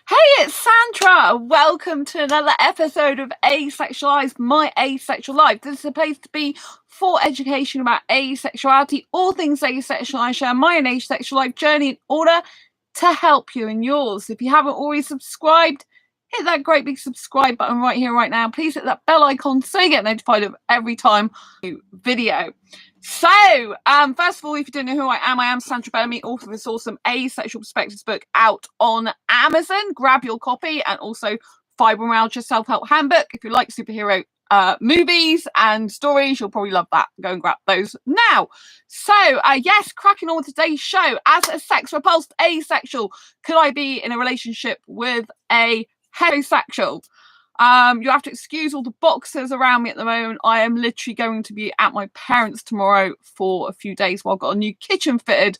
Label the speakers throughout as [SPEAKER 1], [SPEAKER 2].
[SPEAKER 1] Hey, it's Sandra. Welcome to another episode of Asexualise, my asexual life. This is a place to be for education about asexuality, all things asexual. I share my own asexual life journey in order to help you in yours. If you haven't already subscribed, hit that great big subscribe button right here, right now. Please hit that bell icon so you get notified of every time new video. So, first of all, if you don't know who I am Sandra Bellamy, author of this awesome Asexual Perspectives book out on Amazon. Grab your copy, and also Fibromyalgia Self-Help Handbook. If you like superhero movies and stories, you'll probably love that. Go and grab those now. So, yes, cracking on with today's show. As a sex repulsed asexual, could I be in a relationship with a heterosexual? You have to excuse all the boxers around me at the moment. I am literally going to be at my parents' tomorrow for a few days while I've got a new kitchen fitted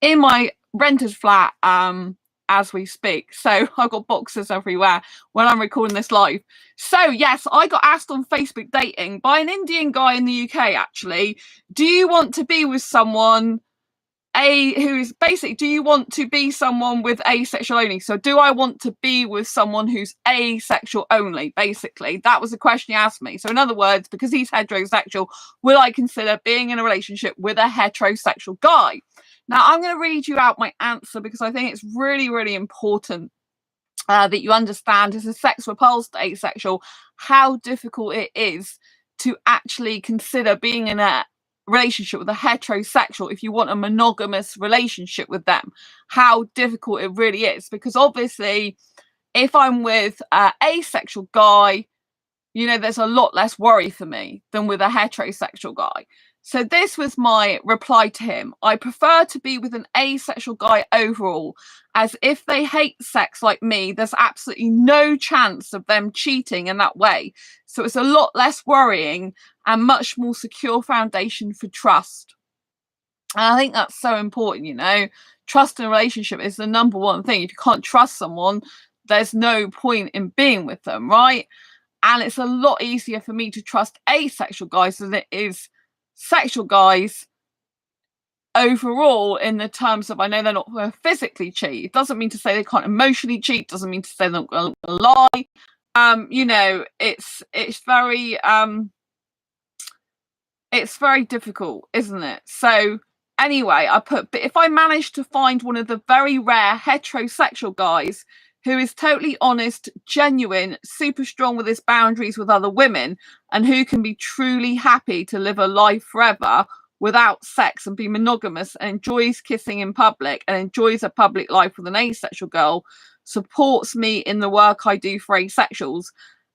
[SPEAKER 1] in my rented flat as we speak. So I've got boxers everywhere when I'm recording this live. So yes, I got asked on Facebook dating by an Indian guy in the UK actually, do you want to be with someone who's basically, do you want to be someone with asexual only? So do I want to be with someone who's asexual only? Basically, that was the question he asked me. So in other words, because he's heterosexual, will I consider being in a relationship with a heterosexual guy? Now, I'm going to read you out my answer because I think it's really, really important that you understand as a sex repulsed asexual how difficult it is to actually consider being in a relationship with a heterosexual if you want a monogamous relationship with them. How difficult it really is, because obviously if I'm with an asexual guy, you know, there's a lot less worry for me than with a heterosexual guy. So this was my reply to him. I prefer to be with an asexual guy overall, as if they hate sex like me, there's absolutely no chance of them cheating in that way. So it's a lot less worrying and much more secure foundation for trust. And I think that's so important, you know. Trust in a relationship is the number one thing. If you can't trust someone, there's no point in being with them, right? And it's a lot easier for me to trust asexual guys than it is sexual guys overall, in the terms of I know they're not going to physically cheat. It doesn't mean to say they can't emotionally cheat, doesn't mean to say they're not going to lie. You know, it's very difficult, isn't it? So anyway, I put, but if I manage to find one of the very rare heterosexual guys who is totally honest, genuine, super strong with his boundaries with other women, and who can be truly happy to live a life forever without sex and be monogamous and enjoys kissing in public and enjoys a public life with an asexual girl, supports me in the work I do for asexuals,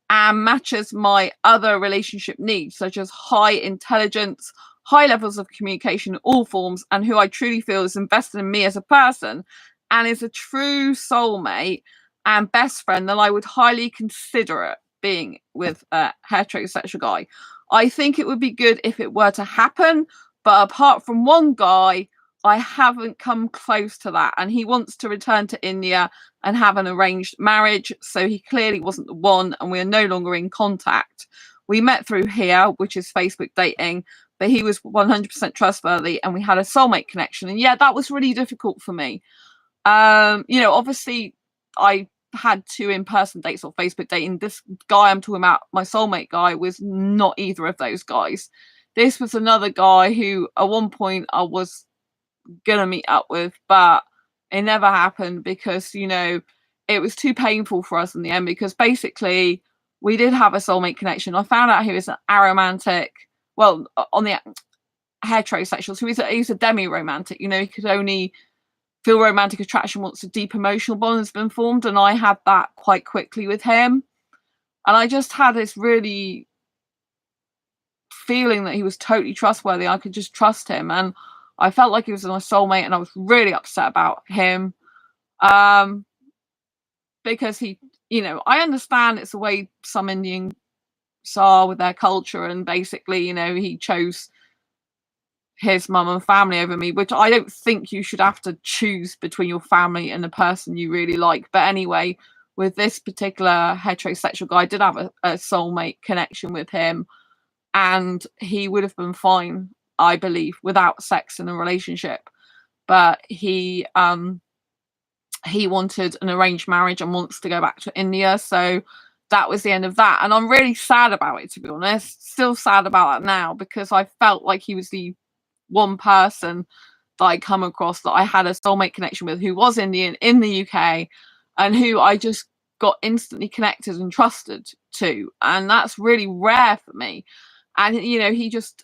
[SPEAKER 1] and matches my other relationship needs, such as high intelligence, high levels of communication in all forms, and who I truly feel is invested in me as a person and is a true soulmate and best friend, then I would highly consider it being with a heterosexual guy. I think it would be good if it were to happen, but apart from one guy, I haven't come close to that, and he wants to return to India and have an arranged marriage, so he clearly wasn't the one, and we are no longer in contact. We met through here, which is Facebook dating, but he was 100% trustworthy and we had a soulmate connection. And yeah, that was really difficult for me. You know, obviously I had 2 in-person dates on Facebook dating. This guy I'm talking about, my soulmate guy, was not either of those guys. This was another guy who at one point I was gonna meet up with, but it never happened because, you know, it was too painful for us in the end, because basically we did have a soulmate connection. I found out he was an aromantic, well, on the heterosexual, so he's a demi-romantic, you know, he could only feel romantic attraction once a deep emotional bond has been formed, and I had that quite quickly with him. And I just had this really feeling that he was totally trustworthy. I could just trust him, and I felt like he was my soulmate, and I was really upset about him. Because he, you know, I understand it's the way some Indians are with their culture, and basically, you know, he chose his mum and family over me, which I don't think you should have to choose between your family and the person you really like. But anyway, with this particular heterosexual guy, I did have a soulmate connection with him, and he would have been fine, I believe, without sex in a relationship. But he he wanted an arranged marriage and wants to go back to India. So that was the end of that. And I'm really sad about it, to be honest. Still sad about that now, because I felt like he was the one person that I come across that I had a soulmate connection with, who was Indian in the UK, and who I just got instantly connected and trusted to. And that's really rare for me. And, you know, he just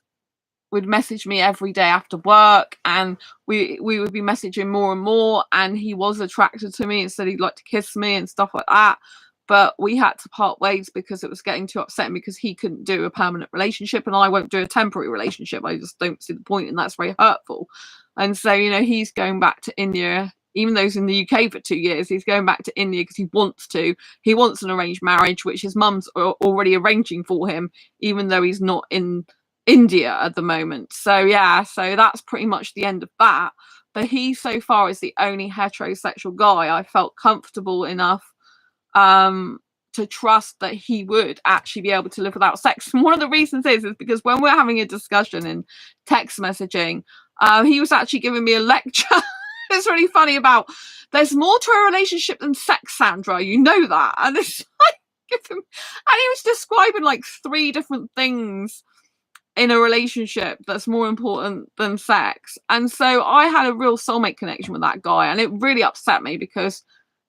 [SPEAKER 1] would message me every day after work, and we would be messaging more and more, and he was attracted to me and said he'd like to kiss me and stuff like that. But we had to part ways because it was getting too upsetting, because he couldn't do a permanent relationship and I won't do a temporary relationship. I just don't see the point, and that's very hurtful. And so, you know, he's going back to India, even though he's in the UK for 2 years. He's going back to India because he wants to. He wants an arranged marriage, which his mum's already arranging for him, even though he's not in India at the moment. So yeah, so that's pretty much the end of that. But he so far is the only heterosexual guy I felt comfortable enough to trust that he would actually be able to live without sex. And one of the reasons is because when we're having a discussion in text messaging, he was actually giving me a lecture. It's really funny about, there's more to a relationship than sex, Sandra, you know that. And it's like, and he was describing like 3 different things in a relationship that's more important than sex. And so I had a real soulmate connection with that guy, and it really upset me because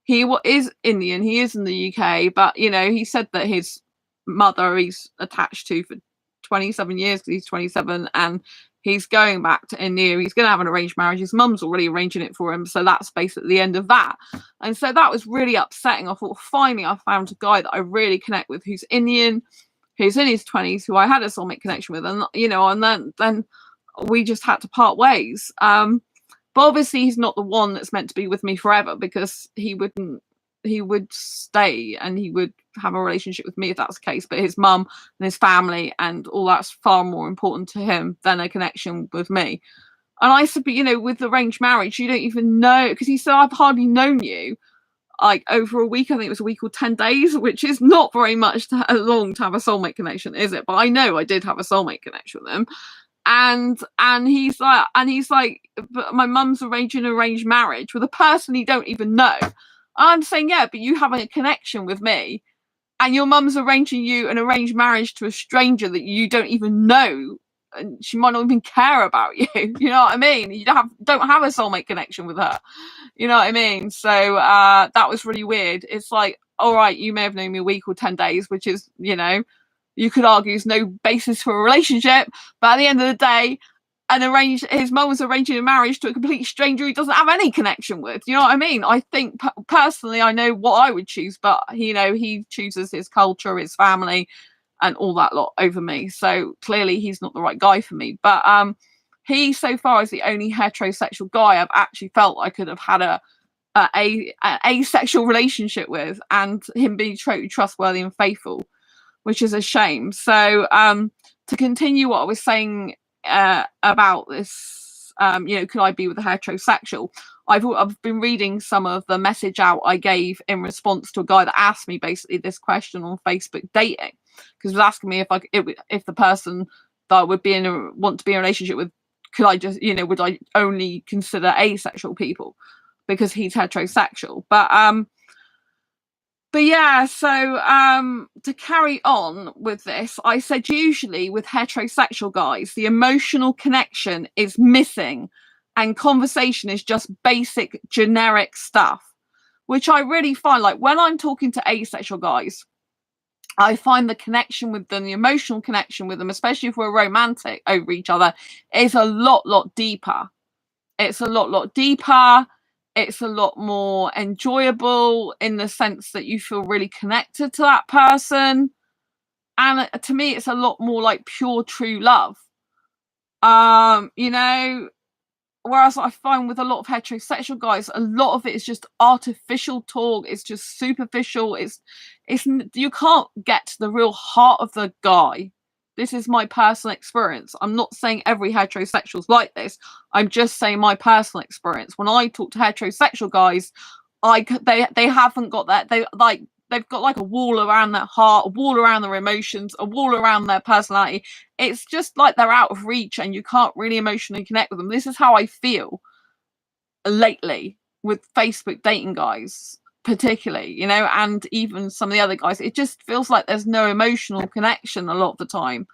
[SPEAKER 1] he is Indian, he is in the UK, but, you know, he said that his mother he's attached to for 27 years, because he's 27, and he's going back to India. He's going to have an arranged marriage. His mum's already arranging it for him, so that's basically the end of that. And so that was really upsetting. I thought, finally I found a guy that I really connect with, who's Indian, who's in his 20s, who I had a soulmate connection with, and, you know, and then we just had to part ways. But obviously he's not the one that's meant to be with me forever, because he would stay and he would have a relationship with me if that's the case. But his mum and his family and all that's far more important to him than a connection with me. And I said, but, you know, with arranged marriage, you don't even know, because he said, I've hardly known you like over a week. I think it was a week or 10 days, which is not very much long to have a soulmate connection, is it? But I know I did have a soulmate connection with him. And he's like, but my mum's arranging an arranged marriage with a person you don't even know. I'm saying, yeah, but you have a connection with me, and your mum's arranging you an arranged marriage to a stranger that you don't even know, and she might not even care about you. You know what I mean? You don't have a soulmate connection with her. You know what I mean? So that was really weird. It's like, all right, you may have known me a week or 10 days, which is, you know, you could argue is no basis for a relationship, but at the end of the day, his mum was arranging a marriage to a complete stranger he doesn't have any connection with. You know what I mean? I think personally, I know what I would choose, but, you know, he chooses his culture, his family, and all that lot over me. So clearly he's not the right guy for me. But he so far is the only heterosexual guy I've actually felt I could have had a asexual relationship with, and him being totally trustworthy and faithful, which is a shame. So to continue what I was saying about this, you know, could I be with a heterosexual? I've been reading some of the message out I gave in response to a guy that asked me basically this question on Facebook dating, because he was asking me if the person that I would want to be in a relationship with, could I just, you know, would I only consider asexual people because he's heterosexual? But yeah, so to carry on with this, I said usually with heterosexual guys, the emotional connection is missing and conversation is just basic generic stuff, which I really find, like, when I'm talking to asexual guys, I find the connection with them, the emotional connection with them, especially if we're romantic over each other, is a lot deeper. It's a lot deeper. It's a lot more enjoyable in the sense that you feel really connected to that person. And to me, it's a lot more like pure, true love. You know, whereas I find with a lot of heterosexual guys, a lot of it is just artificial talk. It's just superficial. It's you can't get to the real heart of the guy. This is my personal experience. I'm not saying every heterosexual is like this. I'm just saying my personal experience. When I talk to heterosexual guys, they haven't got that. They've got like a wall around their heart, a wall around their emotions, a wall around their personality. It's just like they're out of reach and you can't really emotionally connect with them. This is how I feel lately. with Facebook dating guys, particularly, you know, and even some of the other guys. It just feels like there's no emotional connection a lot of the time,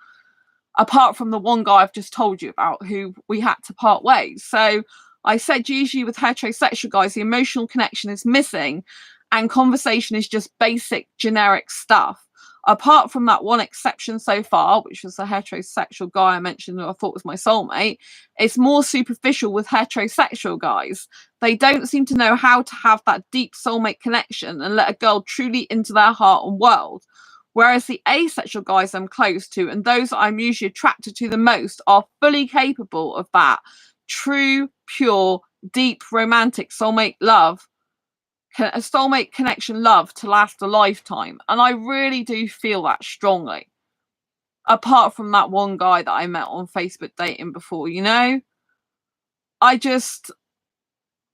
[SPEAKER 1] apart from the one guy I've just told you about who we had to part ways. So I said usually with heterosexual guys, the emotional connection is missing and conversation is just basic generic stuff. Apart from that one exception so far, which was the heterosexual guy I mentioned who I thought was my soulmate, it's more superficial with heterosexual guys. They don't seem to know how to have that deep soulmate connection and let a girl truly into their heart and world. Whereas the asexual guys I'm close to and those I'm usually attracted to the most are fully capable of that true, pure, deep, romantic soulmate love, a soulmate connection love to last a lifetime. And I really do feel that strongly. Apart from that one guy that I met on Facebook dating before, you know, I just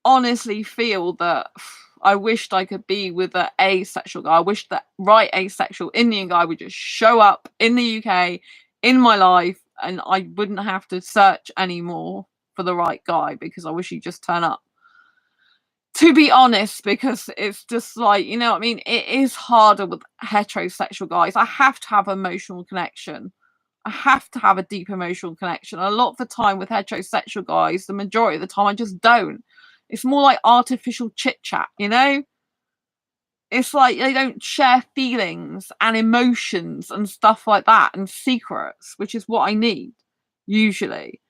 [SPEAKER 1] honestly feel that I wished I could be with an asexual guy. I wish that right asexual Indian guy would just show up in the UK in my life and I wouldn't have to search anymore for the right guy, because I wish he'd just turn up. To be honest, because it's just like, you know what I mean? It is harder with heterosexual guys. I have to have emotional connection. I have to have a deep emotional connection. A lot of the time with heterosexual guys, the majority of the time, I just don't. It's more like artificial chit chat, you know? It's like they don't share feelings and emotions and stuff like that and secrets, which is what I need usually.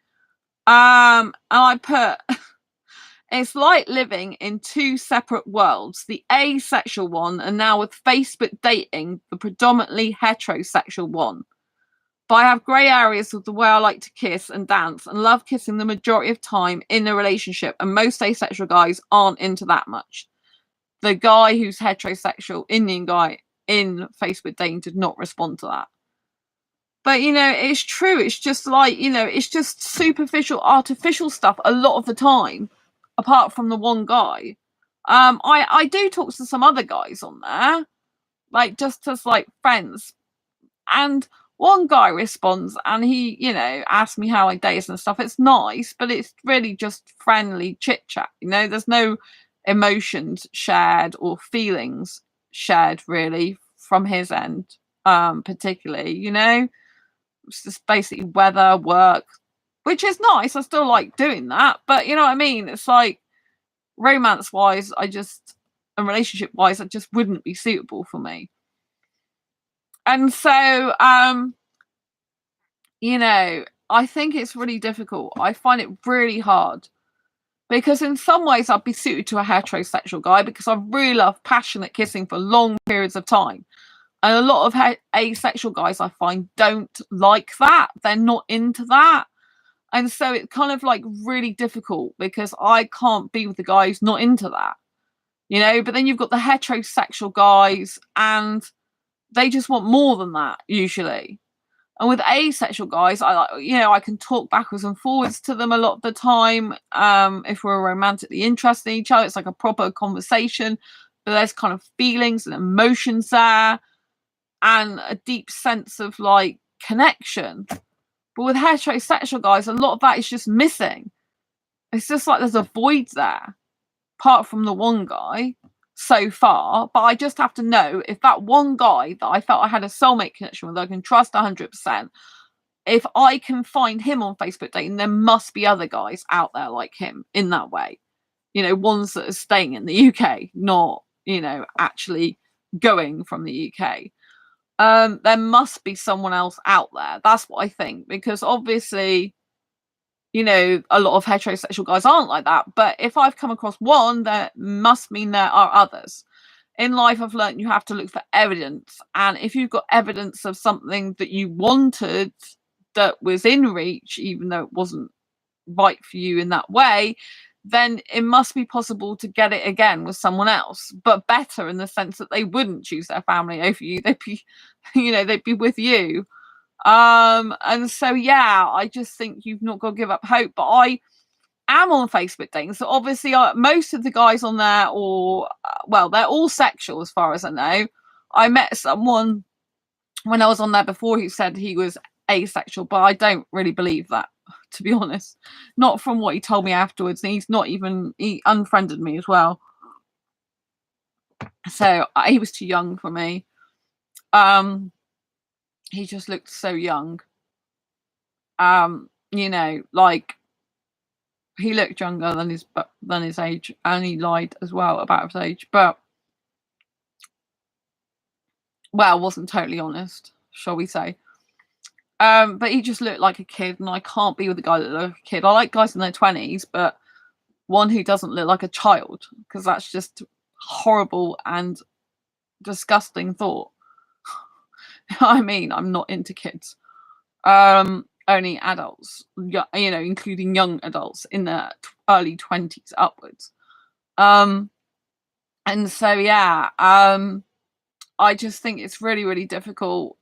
[SPEAKER 1] And I put it's like living in two separate worlds, the asexual one and now with Facebook dating, the predominantly heterosexual one. But I have grey areas of the way I like to kiss and dance and love kissing the majority of time in a relationship, and most asexual guys aren't into that much. The guy who's heterosexual, Indian guy in Facebook dating, did not respond to that. But, you know, it's true. It's just like, you know, it's just superficial, artificial stuff a lot of the time, apart from the one guy. I do talk to some other guys on there, like just as like friends. And one guy responds and he, you know, asks me how I days and stuff. It's nice, but it's really just friendly chit chat. You know, there's no emotions shared or feelings shared really from his end, particularly, you know. It's just basically weather, work, which is nice. I still like doing that, but you know what I mean? It's like romance wise, and relationship wise, it just wouldn't be suitable for me. And so, you know, I think it's really difficult. I find it really hard because in some ways I'd be suited to a heterosexual guy because I really love passionate kissing for long periods of time. And a lot of asexual guys I find don't like that. They're not into that. And so it's kind of like really difficult because I can't be with the guy who's not into that, you know. But then you've got the heterosexual guys and they just want more than that usually. And with asexual guys, I can talk backwards and forwards to them a lot of the time. If we're romantically interested in each other, it's like a proper conversation, but there's kind of feelings and emotions there and a deep sense of like connection. But with heterosexual guys, a lot of that is just missing. It's just like there's a void there, apart from the one guy so far. But I just have to know if that one guy that I felt I had a soulmate connection with, I can trust 100%. If I can find him on Facebook dating, there must be other guys out there like him in that way. You know, ones that are staying in the UK, not, you know, actually going from the UK. There must be someone else out there. That's what I think, because obviously, you know, a lot of heterosexual guys aren't like that. But if I've come across one, that must mean there are others. In life, I've learned you have to look for evidence. And if you've got evidence of something that you wanted that was in reach, even though it wasn't right for you in that way, then it must be possible to get it again with someone else, but better in the sense that they wouldn't choose their family over you. They'd be, you know, they'd be with you. And so, yeah, I just think you've not got to give up hope. But I am on Facebook dating, so obviously most of the guys on there, they're all sexual as far as I know. I met someone when I was on there before who said he was asexual, but I don't really believe that to be honest. Not from what he told me afterwards. And he unfriended me as well. So he was too young for me. He just looked so young. Like he looked younger than his age, and he lied as well about his age, but wasn't totally honest, shall we say. But he just looked like a kid, and I can't be with a guy that looks like a kid. I like guys in their 20s, but one who doesn't look like a child, because that's just horrible and disgusting thought. I mean, I'm not into kids. Only adults, including young adults in their early 20s upwards. And so, yeah, I just think it's really, really difficult,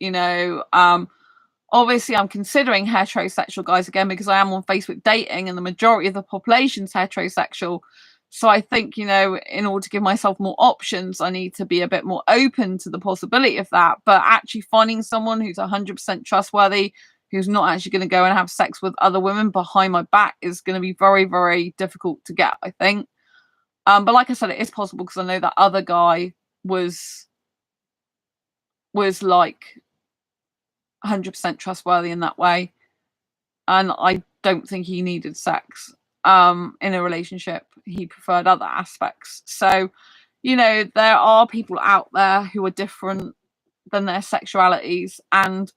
[SPEAKER 1] Obviously, I'm considering heterosexual guys again because I am on Facebook dating, and the majority of the population's heterosexual. So I think, in order to give myself more options, I need to be a bit more open to the possibility of that. But actually finding someone who's 100% trustworthy, who's not actually going to go and have sex with other women behind my back, is going to be very, very difficult to get, I think. But like I said, it is possible because I know that other guy was like 100% trustworthy in that way, and I don't think he needed sex in a relationship. He preferred other aspects. So there are people out there who are different than their sexualities, and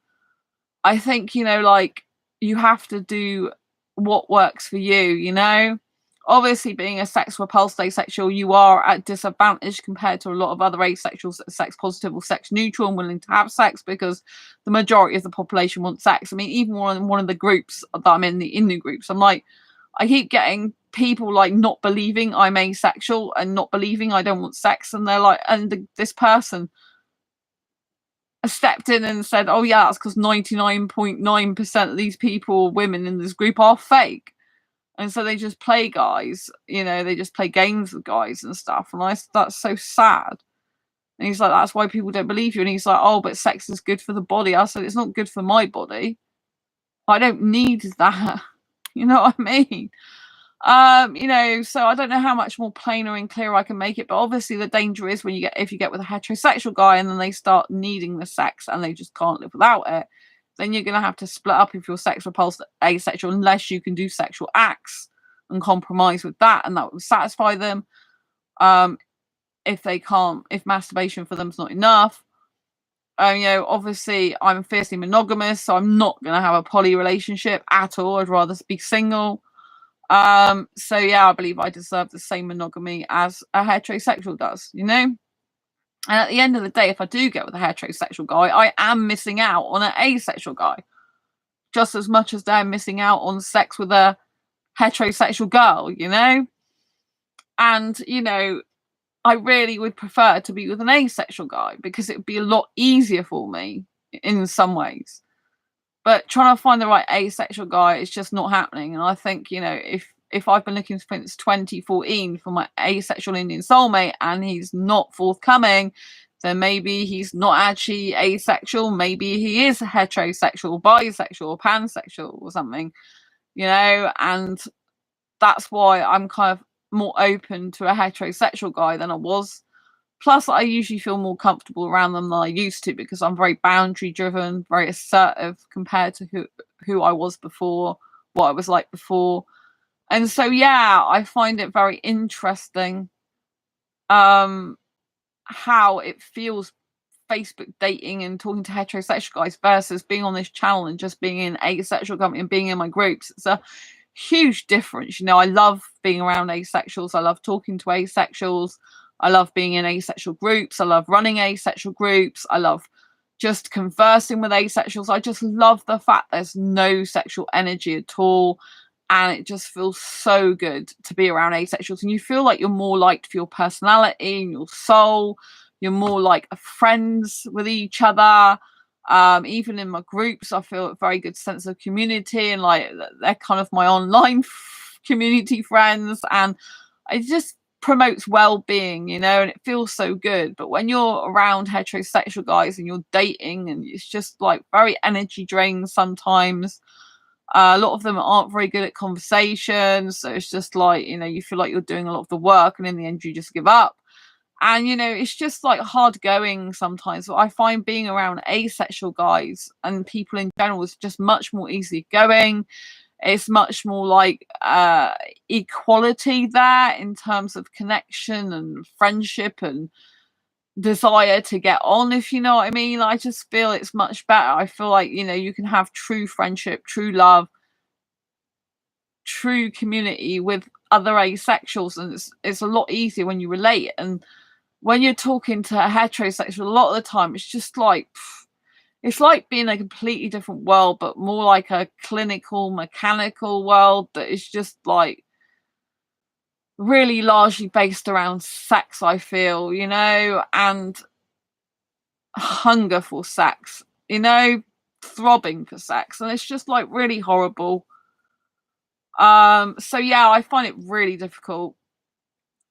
[SPEAKER 1] I think like you have to do what works for you. Obviously, being a sex repulsed asexual, you are at disadvantage compared to a lot of other asexuals that are sex positive or sex neutral and willing to have sex, because the majority of the population wants sex. I mean, even one of the groups that I'm in, the Innu groups, I'm like, I keep getting people like not believing I'm asexual and not believing I don't want sex, and they're like, this person stepped in and said, oh yeah, that's because 99.9% of these people, women in this group, are fake. And so they just play guys, they just play games with guys and stuff. And that's so sad. And he's like, that's why people don't believe you. And he's like, oh, but sex is good for the body. I said, it's not good for my body. I don't need that. You know what I mean? So I don't know how much more plainer and clearer I can make it. But obviously the danger is if you get with a heterosexual guy and then they start needing the sex and they just can't live without it, then you're going to have to split up if you're sex repulsed asexual, unless you can do sexual acts and compromise with that, and that will satisfy them. If they can't, if masturbation for them is not enough, obviously I'm fiercely monogamous, so I'm not going to have a poly relationship at all. I'd rather be single. So yeah, I believe I deserve the same monogamy as a heterosexual does, And at the end of the day, if I do get with a heterosexual guy, I am missing out on an asexual guy just as much as they're missing out on sex with a heterosexual girl, And, I really would prefer to be with an asexual guy because it would be a lot easier for me in some ways. But trying to find the right asexual guy is just not happening. And I think, if I've been looking since 2014 for my asexual Indian soulmate and he's not forthcoming, then maybe he's not actually asexual. Maybe he is heterosexual, bisexual, or pansexual or something, and that's why I'm kind of more open to a heterosexual guy than I was. Plus, I usually feel more comfortable around them than I used to because I'm very boundary driven, very assertive compared to who I was before, what I was like before. And so, yeah, I find it very interesting how it feels Facebook dating and talking to heterosexual guys versus being on this channel and just being in asexual company and being in my groups. It's a huge difference. I love being around asexuals. I love talking to asexuals. I love being in asexual groups. I love running asexual groups. I love just conversing with asexuals. I just love the fact there's no sexual energy at all. And it just feels so good to be around asexuals. And you feel like you're more liked for your personality and your soul. You're more like friends with each other. Even in my groups, I feel a very good sense of community, and like they're kind of my online community friends, and it just promotes well-being, and it feels so good. But when you're around heterosexual guys and you're dating, and it's just like very energy draining sometimes, A lot of them aren't very good at conversations, so it's just like, you feel like you're doing a lot of the work, and in the end you just give up. And it's just like hard going sometimes. But I find being around asexual guys and people in general is just much more easy going. It's much more like equality there in terms of connection and friendship and desire to get on, if you know what I mean. I just feel it's much better. I feel like, you can have true friendship, true love, true community with other asexuals, and it's a lot easier when you relate. And when you're talking to a heterosexual, a lot of the time it's just like it's like being a completely different world, but more like a clinical, mechanical world that is just like really largely based around sex, I feel, and hunger for sex, throbbing for sex, and it's just like really horrible. So yeah, I find it really difficult.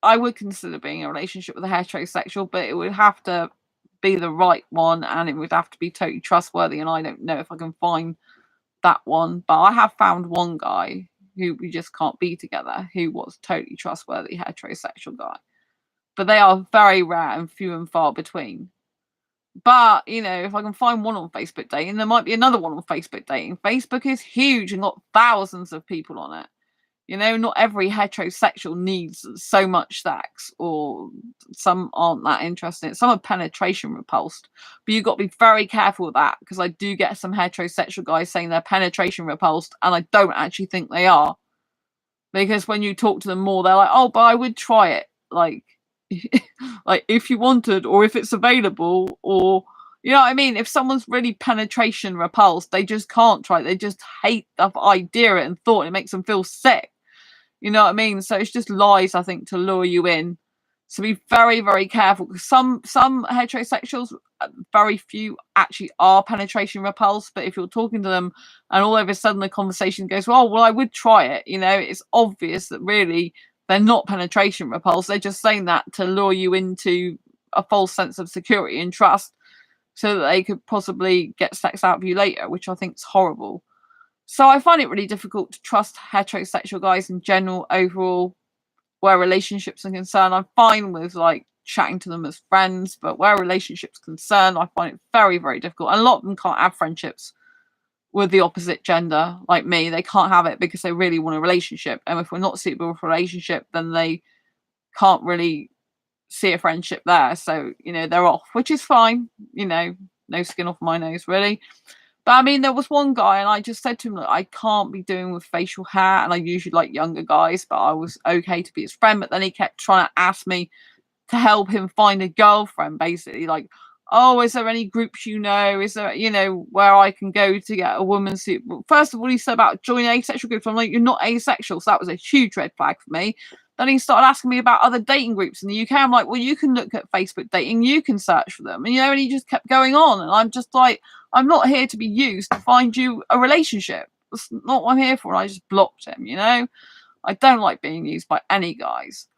[SPEAKER 1] I would consider being in a relationship with a heterosexual, but it would have to be the right one, and it would have to be totally trustworthy, and I don't know if I can find that one. But I have found one guy who we just can't be together, who was totally trustworthy heterosexual guy. But they are very rare and few and far between. But, if I can find one on Facebook dating, there might be another one on Facebook dating. Facebook is huge and got thousands of people on it. Not every heterosexual needs so much sex, or some aren't that interested in it. Some are penetration repulsed. But you've got to be very careful with that, because I do get some heterosexual guys saying they're penetration repulsed, and I don't actually think they are. Because when you talk to them more, they're like, oh, but I would try it. Like, like if you wanted, or if it's available, or you know what I mean. If someone's really penetration repulsed, they just can't try it. They just hate the idea and thought. It makes them feel sick. You know what I mean? So it's just lies, I think, to lure you in. So be very, very careful, because some heterosexuals, very few actually are penetration repulsed. But if you're talking to them and all of a sudden the conversation goes, well, I would try it. It's obvious that really they're not penetration repulsed. They're just saying that to lure you into a false sense of security and trust, so that they could possibly get sex out of you later, which I think is horrible. So I find it really difficult to trust heterosexual guys in general overall, where relationships are concerned. I'm fine with like chatting to them as friends, but where relationships concerned, I find it very, very difficult. And a lot of them can't have friendships with the opposite gender, like me. They can't have it because they really want a relationship. And if we're not suitable for a relationship, then they can't really see a friendship there. So, they're off, which is fine. No skin off my nose, really. But I mean, there was one guy, and I just said to him, look, I can't be doing with facial hair, and I usually like younger guys, but I was okay to be his friend. But then he kept trying to ask me to help him find a girlfriend, basically, like, oh, is there any groups is there, where I can go to get a woman suit? Well, first of all, he said about joining asexual groups. I'm like, you're not asexual, so that was a huge red flag for me. Then he started asking me about other dating groups in the UK. I'm like, well, you can look at Facebook dating, you can search for them. And he just kept going on. And I'm just like, I'm not here to be used to find you a relationship. That's not what I'm here for. And I just blocked him, I don't like being used by any guys.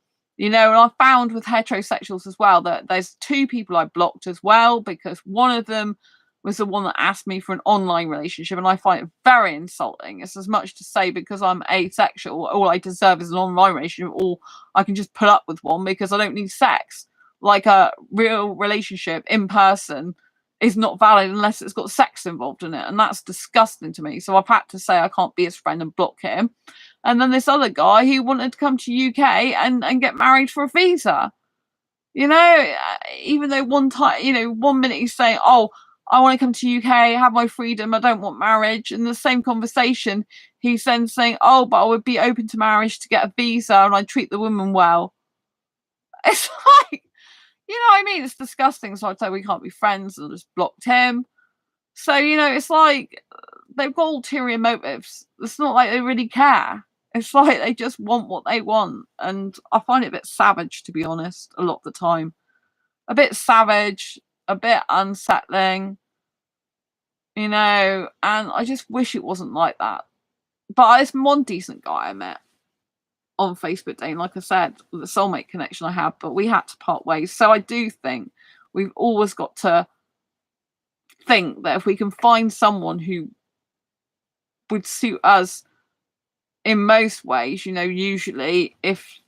[SPEAKER 1] And I found with heterosexuals as well that there's two people I blocked as well, because one of them was the one that asked me for an online relationship, and I find it very insulting. It's as much to say, because I'm asexual, all I deserve is an online relationship, or I can just put up with one because I don't need sex. Like, a real relationship in person is not valid unless it's got sex involved in it, and that's disgusting to me. So I've had to say I can't be his friend and block him. And then this other guy who wanted to come to UK and get married for a visa. Even though one time, 1 minute he's saying, oh, I want to come to UK, have my freedom, I don't want marriage. In the same conversation, he's then saying, oh, but I would be open to marriage to get a visa, and I'd treat the woman well. It's like, what I mean? It's disgusting. So I'd say we can't be friends, and just blocked him. So, it's like they've got ulterior motives. It's not like they really care. It's like they just want what they want. And I find it a bit savage, to be honest, a lot of the time. A bit savage, a bit unsettling, and I just wish it wasn't like that. But there's one decent guy I met on Facebook dating, like I said, with a soulmate connection I had, but we had to part ways. So I do think we've always got to think that if we can find someone who would suit us in most ways, you know, usually if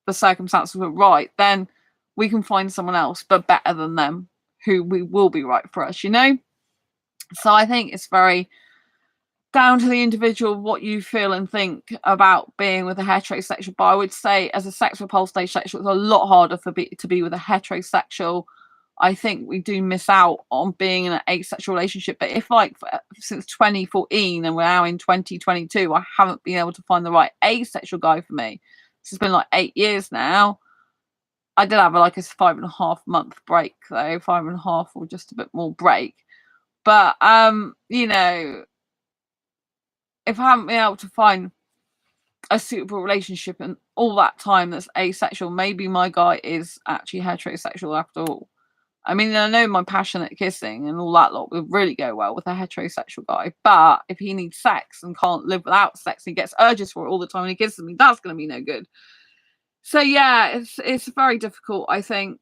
[SPEAKER 1] the circumstances were right, then we can find someone else, but better than them, who will be right for us, you know? So I think it's very down to the individual what you feel and think about being with a heterosexual. But I would say, as a sex repulsed asexual, it's a lot harder to be with a heterosexual. I think we do miss out on being in an asexual relationship. But if, like, since 2014 and we're now in 2022, I haven't been able to find the right asexual guy for me. This has been like 8 years now. I did have like a 5.5 month break though, 5.5 or just a bit more break. But you know, if I haven't been able to find a suitable relationship in all that time that's asexual, maybe my guy is actually heterosexual after all. I mean, I know my passionate kissing and all that lot would really go well with a heterosexual guy, but if he needs sex and can't live without sex and gets urges for it all the time and he kisses me, that's going to be no good. So yeah, it's very difficult, I think.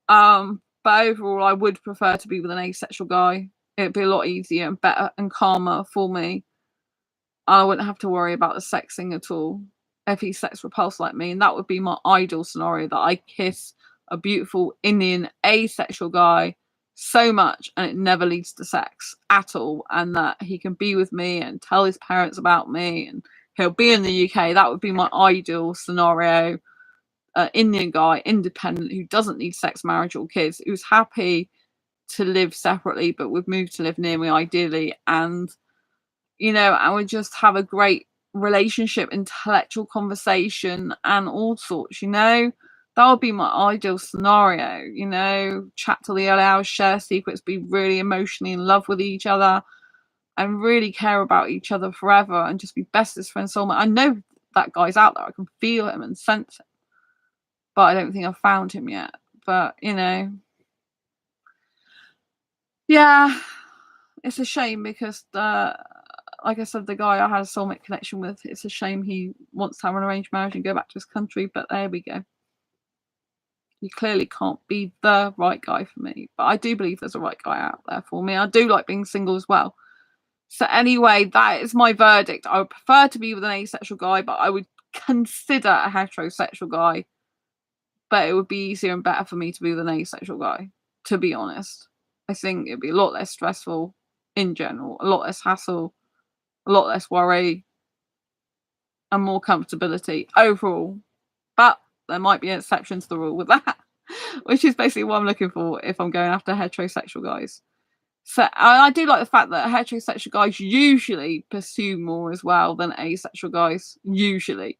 [SPEAKER 1] But overall, I would prefer to be with an asexual guy. It'd be a lot easier and better and calmer for me. I wouldn't have to worry about the sexing at all if he's sex repulsed like me, and that would be my ideal scenario, that I kiss a beautiful Indian asexual guy so much and it never leads to sex at all, and that he can be with me and tell his parents about me and he'll be in the UK. That would be my ideal scenario. Indian guy, independent, who doesn't need sex, marriage or kids, who's happy to live separately but would move to live near me ideally, and you know, and would just have a great relationship, intellectual conversation and all sorts, you know. That would be my ideal scenario, you know. Chat till the early hours, share secrets, be really emotionally in love with each other and really care about each other forever and just be bestest friends, soulmate. I know that guy's out there, I can feel him and sense him, but I don't think I've found him yet. But you know, yeah, it's a shame because like I said, the guy I had a soulmate connection with, it's a shame he wants to have an arranged marriage and go back to his country, but there we go. He clearly can't be the right guy for me, but I do believe there's a right guy out there for me. I do like being single as well. So anyway, that is my verdict. I would prefer to be with an asexual guy, but I would consider a heterosexual guy. But it would be easier and better for me to be with an asexual guy, to be honest. I think it'd be a lot less stressful in general, a lot less hassle, a lot less worry, and more comfortability overall. But there might be an exception to the rule with that, which is basically what I'm looking for if I'm going after heterosexual guys. So I do like the fact that heterosexual guys usually pursue more as well than asexual guys, usually.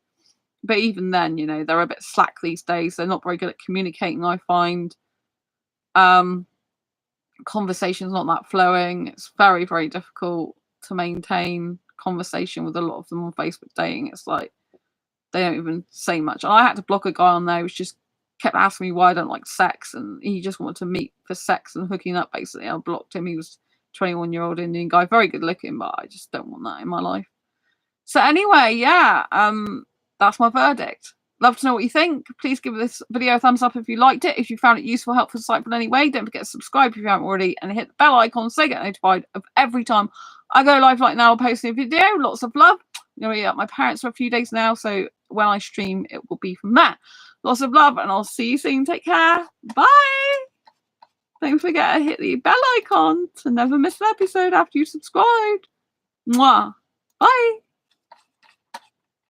[SPEAKER 1] But even then, you know, they're a bit slack these days. They're not very good at communicating, I find. Conversation's not that flowing. It's very, very difficult to maintain conversation with a lot of them on Facebook dating. It's like they don't even say much. I had to block a guy on there who just kept asking me why I don't like sex, and he just wanted to meet for sex and hooking up, basically. I blocked him. He was a 21-year-old Indian guy, very good looking, but I just don't want that in my life. So anyway, yeah, that's my verdict. Love to know what you think. Please give this video a thumbs up if you liked it. If you found it useful, helpful, insightful in any way, don't forget to subscribe if you haven't already, and hit the bell icon so you get notified of every time I go live like now, posting a video. Lots of love. I'm going to be at my parents for a few days now, so when I stream, it will be from there. Lots of love, and I'll see you soon. Take care. Bye. Don't forget to hit the bell icon to never miss an episode after you subscribed. Mwah. Bye.